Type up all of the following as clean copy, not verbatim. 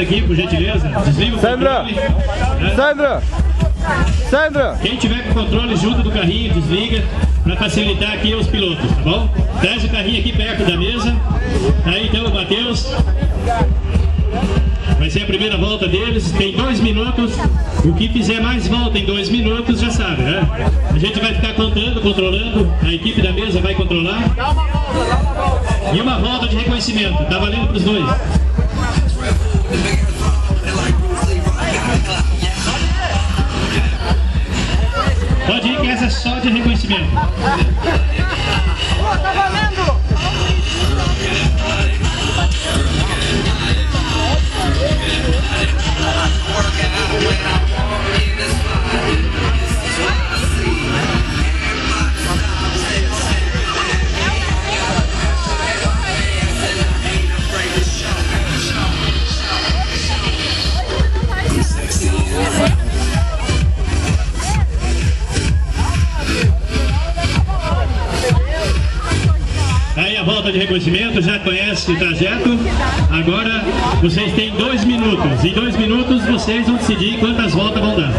Sandra aqui, por gentileza. Desliga o controle. Sandra! Quem tiver com o controle junto do carrinho, desliga, para facilitar aqui os pilotos, tá bom? Traz o carrinho aqui perto da mesa. Aí então o Matheus. Vai ser a primeira volta deles, tem 2 minutos. O que fizer mais volta em 2 minutos já sabe, né? A gente vai ficar contando, controlando. A equipe da mesa vai controlar. E uma volta de reconhecimento, tá valendo para os dois. Pode ir que essa é só de reconhecimento. Tá valendo! Aí a volta de reconhecimento, já conhece o trajeto. Agora vocês têm 2 minutos. Em 2 minutos vocês vão decidir quantas voltas vão dar.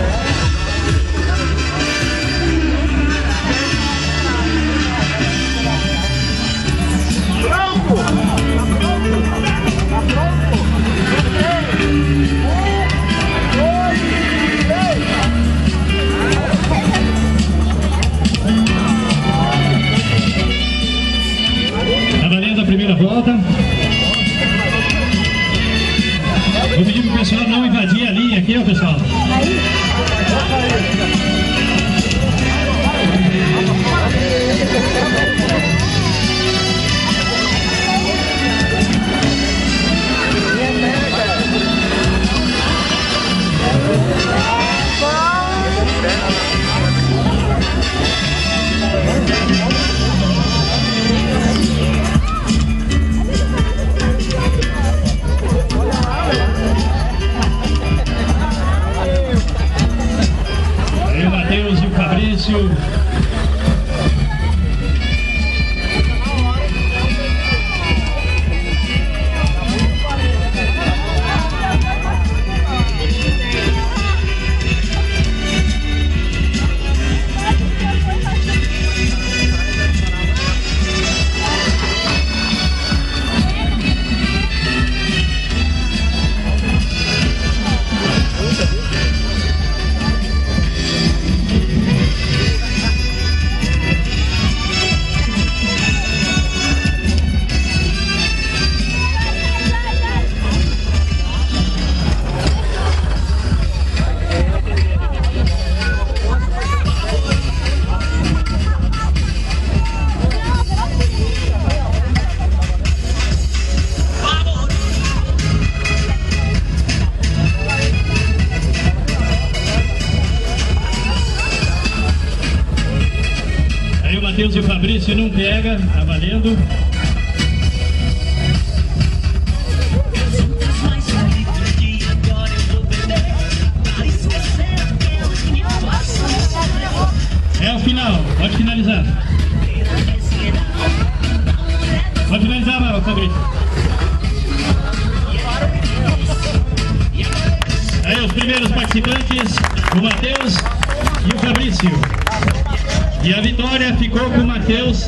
Primeira volta. Vou pedir pro pessoal não invadir a linha aqui, ó, pessoal. Aí o Matheus e o Fabrício. Aí o Matheus e o Fabrício não pega, tá valendo. É o final, pode finalizar. Pode finalizar, Fabrício. Aí os primeiros participantes, o Matheus e o Fabrício. E a vitória ficou com o Matheus.